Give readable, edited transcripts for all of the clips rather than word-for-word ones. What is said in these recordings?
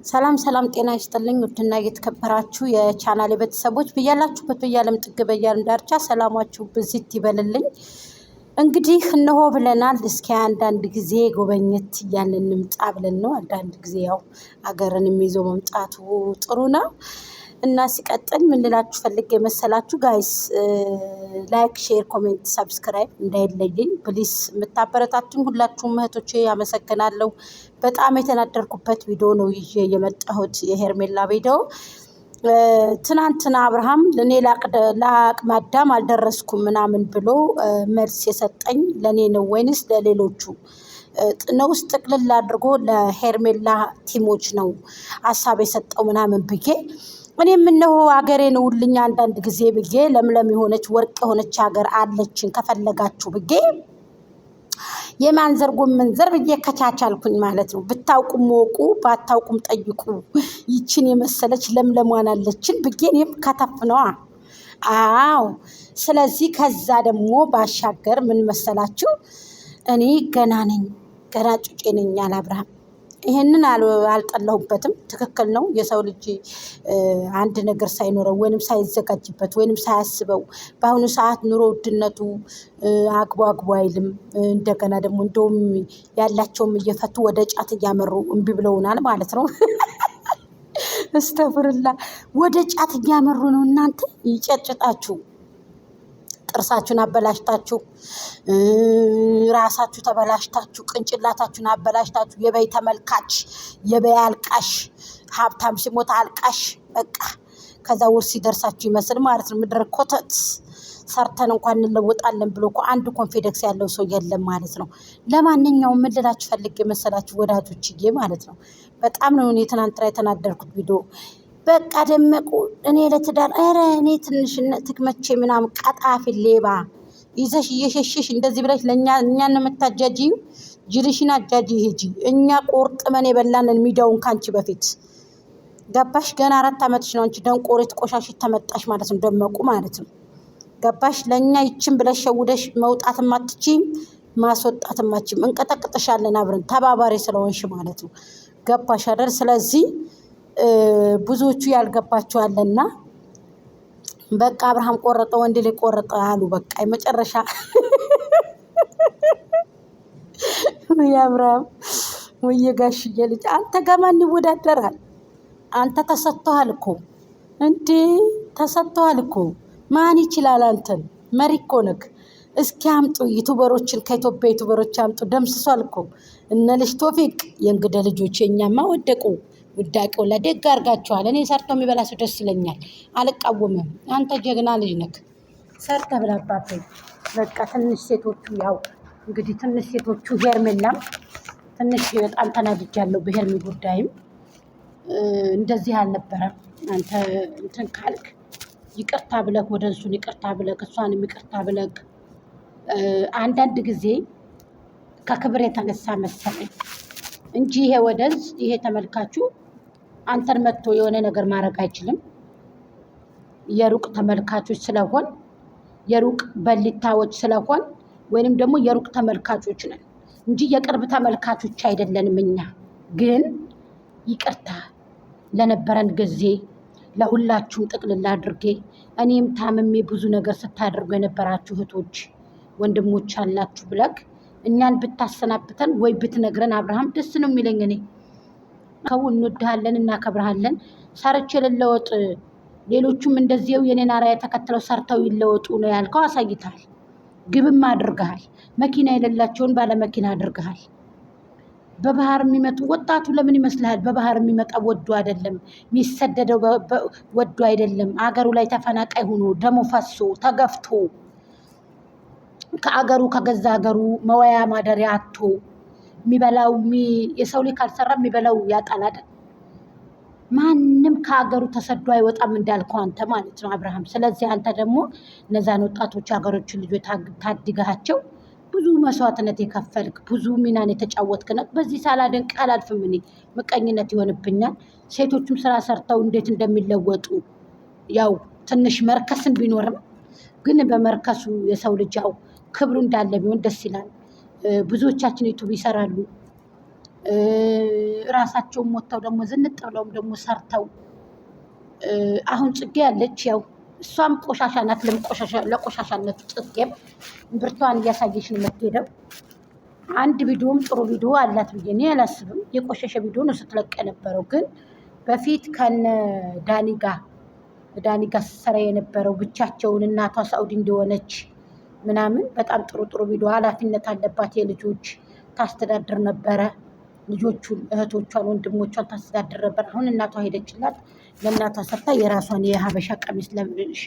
ሰላም ሰላም፣ ጤና ይስጥልኝ ውድና እየተከበራችሁ የቻናሌ ቤተሰቦች በያላችሁበት በየዓለም ጥግ በየዓለም ዳርቻ ሰላማችሁ ብዝት ይበልልኝ። እንግዲህ እነሆ ብለናል። እስኪ አንዳንድ ጊዜ ጎበኘት እያልን እንምጣ ብለን ነው። አንዳንድ ጊዜ ያው አገርን ይዞ መምጣቱ ጥሩ ነው እና ሲቀጥል ምን ልላችሁ ፈልጌ የመሰላችሁ ጋይስ፣ ላይክ፣ ሼር፣ ኮሜንት፣ ሰብስክራይብ እንዳይለየኝ ፕሊስ። የምታበረታቱኝ ሁላችሁም እህቶቼ ያመሰግናለሁ። በጣም የተናደርኩበት ቪዲዮ ነው ይዤ የመጣሁት የሄርሜላ ቪዲዮ። ትናንትና አብርሃም ለእኔ ለአቅመ አዳም አልደረስኩም ምናምን ብሎ መልስ የሰጠኝ ለእኔ ነው ወይንስ ለሌሎቹ ነውስ? ጥቅልል አድርጎ ለሄርሜላ ቲሞች ነው ሀሳብ የሰጠው ምናምን ብዬ እኔ የምነው ሀገሬ ነው ውልኛ አንዳንድ ጊዜ ብዬ ለምለም የሆነች ወርቅ የሆነች ሀገር አለችን ከፈለጋችሁ ብዬ የማንዘር ጎመንዘር ብዬ ከቻቻልኩኝ ማለት ነው። ብታውቁም ወቁ ባታውቁም ጠይቁ። ይችን የመሰለች ለምለሟን አለችን ብዬ እኔም ከተፍ ነዋ። አዎ። ስለዚህ ከዛ ደግሞ ባሻገር ምን መሰላችሁ፣ እኔ ገና ነኝ፣ ገና ጩጬ ነኝ ያለ አብርሃም። ይሄንን አልጠላሁበትም። ትክክል ነው። የሰው ልጅ አንድ ነገር ሳይኖረው ወይንም ሳይዘጋጅበት ወይንም ሳያስበው በአሁኑ ሰዓት ኑሮ ውድነቱ አግቦ አይልም። እንደገና ደግሞ እንደውም ያላቸውም እየፈቱ ወደ ጫት እያመሩ እምቢ ብለውናል ማለት ነው። እስተፍርላ ወደ ጫት እያመሩ ነው። እናንተ ይጨጭጣችሁ፣ ጥርሳችሁን አበላሽታችሁ፣ ራሳችሁ ተበላሽታችሁ፣ ቅንጭላታችሁን አበላሽታችሁ፣ የበይ ተመልካች፣ የበይ አልቃሽ፣ ሀብታም ሲሞት አልቃሽ፣ በቃ ከዛ ውርስ ሲደርሳችሁ ይመስል ማለት ነው። ምድረ ኮተት ሰርተን እንኳን እንለወጣለን ብሎ እኮ አንድ ኮንፊደንስ ያለው ሰው የለም ማለት ነው። ለማንኛውም ምን ልላችሁ ፈልጌ መሰላችሁ ወዳጆችዬ ማለት ነው፣ በጣም ነው እኔ ትናንትና የተናደርኩት ቪዲዮ። በቃ ደመቁ እኔ ለትዳር እኔ ትንሽነት ትክመቼ ምናምን ቀጣፊ ሌባ ይዘሽ እየሸሸሽ እንደዚህ ብለሽ እኛን የምታጃጂው ጅልሽን አጃጂ ሂጂ። እኛ ቆርጥመን የበላንን ሚዲያውን ካንቺ በፊት ገባሽ? ገና 4 ዓመትሽ ነው አንቺ ደንቆሬት ቆሻሽ ተመጣሽ ማለት ነው። ደመቁ ማለት ነው ገባሽ? ለእኛ ይችን ብለሽ ሸውደሽ መውጣት ማትችም ማስወጣት ማትችም። እንቀጠቅጥሻለን አብረን ተባባሪ ስለሆንሽ ማለት ነው። ገባሽ አይደል? ስለዚህ ብዙዎቹ ያልገባቸዋልና በቃ አብርሃም ቆረጠ፣ ወንድ ላይ ቆረጠ አሉ። በቃ የመጨረሻ የአብርሃም ወየጋሽዬ ልጅ አንተ ጋማን ይወዳደራል? አንተ ተሰጥተዋል እኮ እንዴ! ተሰጥተዋል እኮ ማን ይችላል አንተን? መሪ እኮ ነክ። እስኪ አምጡ ዩቱበሮችን፣ ከኢትዮጵያ ዩቱበሮች አምጡ። ደምስሷል እኮ እነ ልጅ ቶፊቅ የእንግደ ልጆች የኛማ ወደቁ። ውዳቄው ለደግ አድርጋችኋል። እኔ ሰርቶ የሚበላ ሰው ደስ ይለኛል፣ አልቃወምም። አንተ ጀግና ልጅ ነክ፣ ሰርተ ብላባት። በቃ ትንሽ ሴቶቹ ያው እንግዲህ ትንሽ ሴቶቹ ሄርሜላም ትንሽ በጣም ተናድጃለሁ። በሄርሜ ጉዳይም እንደዚህ አልነበረም። አንተ እንትን ካልክ ይቅርታ ብለክ ወደ እሱን ይቅርታ ብለክ እሷንም ይቅርታ ብለክ አንዳንድ ጊዜ ከክብር የተነሳ መሰለኝ እንጂ ይሄ ወደዝ ይሄ ተመልካቹ አንተን መጥቶ የሆነ ነገር ማድረግ አይችልም። የሩቅ ተመልካቾች ስለሆን የሩቅ በሊታዎች ስለሆን ወይንም ደግሞ የሩቅ ተመልካቾች ነን እንጂ የቅርብ ተመልካቾች አይደለንም። እኛ ግን ይቅርታ ለነበረን ጊዜ ለሁላችሁም ጥቅልላ አድርጌ እኔም ታምሜ ብዙ ነገር ስታደርጉ የነበራችሁ እህቶች ወንድሞች አላችሁ ብለክ እኛን ብታሰናብተን ወይ ብትነግረን አብርሃም ደስ ነው የሚለኝ። እኔ እንወድሃለን፣ እናከብርሃለን። ሰርቼ ልለወጥ፣ ሌሎቹም እንደዚያው የኔን አርአያ ተከትለው ሰርተው ይለወጡ ነው ያልከው። አሳይተሃል፣ ግብም አድርገሃል። መኪና የሌላቸውን ባለመኪና አድርገሃል። በባህር የሚመጡ ወጣቱ ለምን ይመስልሃል? በባህር የሚመጣ ወዶ አይደለም የሚሰደደው፣ ወዶ አይደለም። አገሩ ላይ ተፈናቃይ ሆኖ ደሞ ፈሶ ተገፍቶ ከአገሩ ከገዛ አገሩ መወያ ማደሪያ አቶ የሚበላው የሰው ልጅ ካልሰራ የሚበላው ያጣል አይደል? ማንም ከአገሩ ተሰዶ አይወጣም እንዳልከው አንተ ማለት ነው አብርሃም። ስለዚህ አንተ ደግሞ እነዛን ወጣቶች ሀገሮችን ልጆች ታድጋቸው ብዙ መስዋዕትነት የከፈልክ ብዙ ሚናን የተጫወትክ ነህ። በዚህ ሳላደንቅ አላልፍም። እኔ ምቀኝነት ይሆንብኛል። ሴቶቹም ስራ ሰርተው እንዴት እንደሚለወጡ ያው ትንሽ መርከስን ቢኖርም ግን በመርከሱ የሰው ልጅ ያው ክብሩ እንዳለ ቢሆን ደስ ይላል። ብዙዎቻችን ዩቱብ ይሰራሉ፣ ራሳቸውን ሞተው ደግሞ ዝንጥ ብለውም ደግሞ ሰርተው አሁን ጽጌ ያለች ያው እሷም ቆሻሻ ናት። ለቆሻሻነቱ ጽጌም ብርቷን እያሳየች ነው የምትሄደው። አንድ ቪዲዮም ጥሩ ቪዲዮ አላት ብዬ እኔ አላስብም። የቆሸሸ ቪዲዮ ነው ስትለቅ የነበረው። ግን በፊት ከነ ዳኒ ጋር ስትሰራ የነበረው ብቻቸውን እናቷ ሳኡዲ እንደሆነች ምናምን በጣም ጥሩ ጥሩ ቪዲዮ ኃላፊነት አለባት የልጆች ታስተዳድር ነበረ። ልጆቹን እህቶቿን ወንድሞቿን ታስተዳድር ነበር። አሁን እናቷ ሄደችላት ለእናቷ ሰርታ የራሷን የሀበሻ ቀሚስ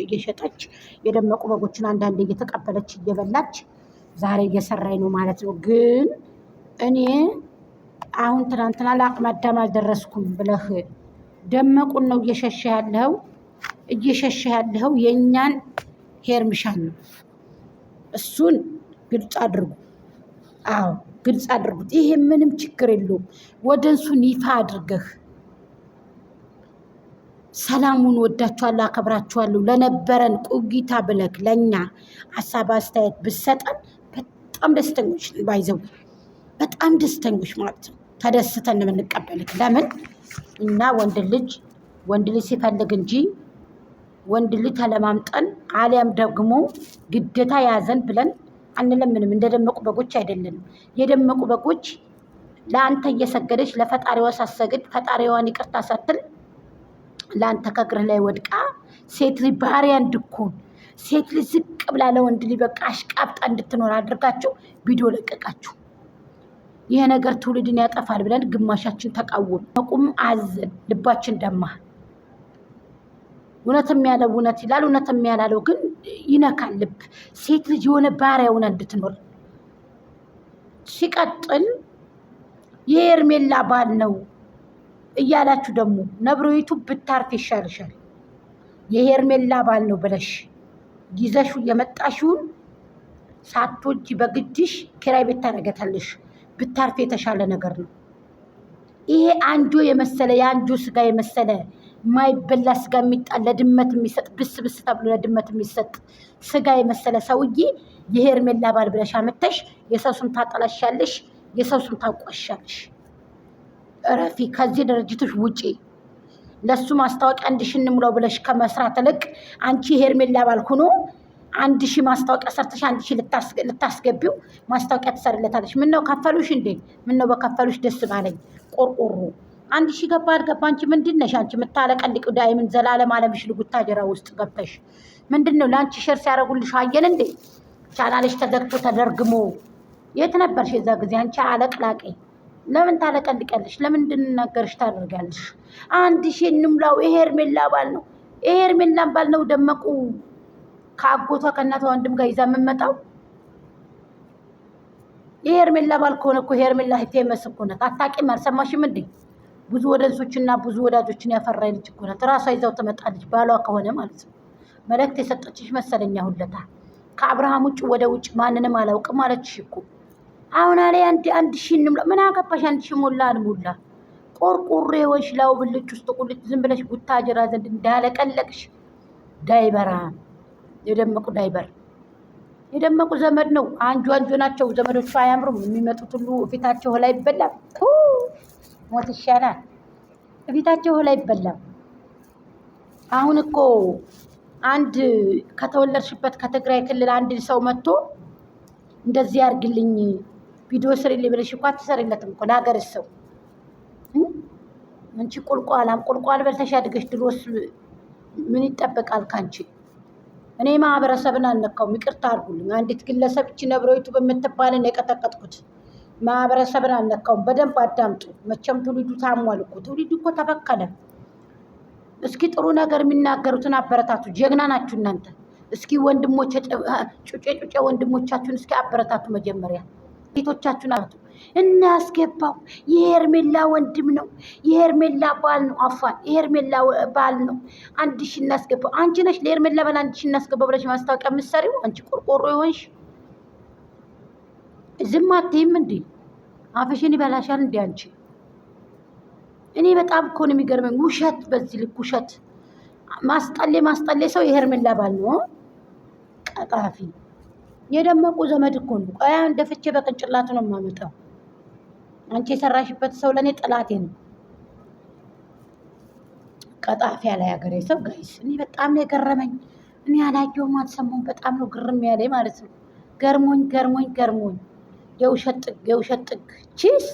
እየሸጠች የደመቁ በጎችን አንዳንዴ እየተቀበለች እየበላች ዛሬ እየሰራኝ ነው ማለት ነው። ግን እኔ አሁን ትናንትና ለአቅመ አዳም አልደረስኩም ብለህ ደመቁን ነው እየሸሸ ያለኸው የእኛን ሄርምሻን ነው። እሱን ግልጽ አድርጉ። አዎ ግልጽ አድርጉት። ይሄ ምንም ችግር የለውም። ወደ እሱን ይፋ አድርገህ ሰላሙን ወዳችኋለሁ፣ አከብራችኋለሁ ለነበረን ቆይታ ብለክ ለእኛ ሀሳብ አስተያየት ብሰጠን በጣም ደስተኞች ባይዘው በጣም ደስተኞች ማለት ነው። ተደስተን የምንቀበልክ ለምን እና ወንድ ልጅ ሲፈልግ እንጂ ወንድ ልጅ ተለማምጠን አሊያም ደግሞ ግዴታ ያዘን ብለን አንለምንም። እንደደመቁ በጎች አይደለንም። የደመቁ በጎች ለአንተ እየሰገደች ለፈጣሪዋ ሳሰግድ ፈጣሪዋን ይቅርታ ሳትል ለአንተ ከእግርህ ላይ ወድቃ ሴት ልጅ ባሪያ እንድኮን ሴት ልጅ ዝቅ ብላ ለወንድ ልጅ በቃ አሽቃብጣ እንድትኖር አድርጋችሁ ቪዲዮ ለቀቃችሁ። ይሄ ነገር ትውልድን ያጠፋል ብለን ግማሻችን ተቃወም። መቁም አዘን ልባችን ደማ። እውነትም ያለው እውነት ይላል፣ እውነትም ያላለው ግን ይነካል ልብ። ሴት ልጅ የሆነ ባሪያ ሆና እንድትኖር ሲቀጥል የሄርሜላ ባል ነው እያላችሁ ደግሞ ነብሮይቱ ብታርፍ ይሻልሻል። የሄርሜላ ባል ነው ብለሽ ይዘሹ የመጣሽውን ሳትወጂ በግድሽ ኪራይ ቤት ታደርገታለሽ። ብታርፍ የተሻለ ነገር ነው። ይሄ አንጆ የመሰለ የአንጆ ስጋ የመሰለ ማይበላ ስጋ የሚጣል ለድመት የሚሰጥ ብስ ተብሎ ለድመት የሚሰጥ ስጋ የመሰለ ሰውዬ የሄርሜላ ባል ብለሽ አመተሽ የሰው ስም ታጠላሻለሽ፣ የሰው ስም ታቆሻለሽ። እረፊ። ከዚህ ድርጅቶች ውጪ። ለሱ ማስታወቂያ 1000 እንሙላው ብለሽ ከመስራት ይልቅ አንቺ ሄርሜላ ባል ሆኖ 1000 ማስታወቂያ ሰርተሽ 1000 ልታስገቢው ማስታወቂያ ትሰርለታለሽ። ምን ነው ከፈሉሽ እንዴ? ምን ነው በከፈሉሽ ደስ ባለኝ። ቆርቆሮ 1000 ገባ አልገባ አንቺ ምንድነሽ? አንቺ የምታለቀልቅ ዳይምን ዘላለም አለምሽ ልጉታጀራ ውስጥ ገብተሽ ምንድነው ለአንቺ ሸር ሲያደርጉልሽ አየን እንዴ? ቻናልሽ ተዘግቶ ተደርግሞ የት ነበርሽ የዛ ጊዜ? አንቺ አለቅላቂ ለምን ታለቀልቀልሽ? ለምን እንድንናገርሽ ታደርጋለሽ? 1000 እንሙላው። የሄርሜላ ባል ነው። የሄርሜላን ባል ነው ደመቁ ከአጎቷ ከእናቷ ወንድም ጋር ይዛ የምመጣው። የሄርሜላ ባል ከሆነ እኮ ሄርሜላ ፌመስ እኮ ናት። አታውቂም? አልሰማሽም እንዴ? ብዙ ወደንሶችና ብዙ ወዳጆችን ያፈራኝ ልጅ እኮ ናት። ራሷ ይዛው ትመጣለች፣ ባሏ ከሆነ ማለት ነው። መልእክት የሰጠችሽ መሰለኛ ሁለታ። ከአብርሃም ውጭ ወደ ውጭ ማንንም አላውቅም አለችሽ እኮ። አሁን አለ 1000 እንሙላ። ምን አገባሽ? 1000 ሞላ አልሞላ ቆርቆሬ ወሽ ላው ብልጭ ውስጥ ቁልጭ ዝም ብለሽ ጉታጀራ ዘንድ እንዳለቀለቅሽ ዳይበራ የደመቁ ዳይበር የደመቁ ዘመድ ነው። አንጆ ናቸው ዘመዶቹ። አያምሩም? የሚመጡት ሁሉ ፊታቸው ላይ ይበላም። ሞት ይሻላል። ፊታቸው ላይ ይበላም። አሁን እኮ አንድ ከተወለድሽበት ከትግራይ ክልል አንድ ሰው መጥቶ እንደዚህ ያርግልኝ ቪዲዮ ስሪልኝ ብለሽ እኮ አትሰሪለትም እኮ ለሀገር ሰው። አንቺ ቁልቋል በልተሽ አድገሽ ድሮስ ምን ይጠበቃል ካንቺ? እኔ ማህበረሰብን አልነካውም፣ ይቅርታ አድርጉልኝ። አንዲት ግለሰብ እቺ ነብሮይቱ በምትባልን የቀጠቀጥኩት ማህበረሰብን አልነካውም። በደንብ አዳምጡ። መቼም ትውልዱ ታሟል እኮ። ትውልዱ እኮ ተበከለ። እስኪ ጥሩ ነገር የሚናገሩትን አበረታቱ። ጀግና ናችሁ እናንተ። እስኪ ወንድሞች ጩጬ ወንድሞቻችሁን እስኪ አበረታቱ። መጀመሪያ ሴቶቻችሁን አቱ እናስገባው። የሄርሜላ ወንድም ነው፣ የሄርሜላ ባል ነው። አፋን የሄርሜላ ባል ነው። 1000 እናስገባው። አንቺ ነሽ ለሄርሜላ ባል 1000 እናስገባው ብለሽ ማስታወቂያ የምትሰሪው አንቺ ቆርቆሮ ይሆንሽ። ዝም አትይም እንዴ? አፍሽን ይበላሻል እንዴ አንቺ? እኔ በጣም እኮ ነው የሚገርመኝ ውሸት፣ በዚህ ልክ ውሸት። ማስጠሌ ሰው የሄርሜላ ባል ነው። ቀጣፊ የደመቁ ዘመድ እኮ ነው። ቆያ እንደፍቼ በቅንጭላቱ ነው የማመጣው። አንቺ የሰራሽበት ሰው ለእኔ ጠላቴ ነው። ቀጣፊያ ላይ ሀገሬ ሰው ጋይስ፣ እኔ በጣም ነው የገረመኝ። እኔ አላየሁም አልሰማሁም። በጣም ነው ግርም ያለኝ ማለት ነው። ገርሞኝ ገርሞኝ ገርሞኝ የውሸት ጥግ የውሸት ጥግ ቺስ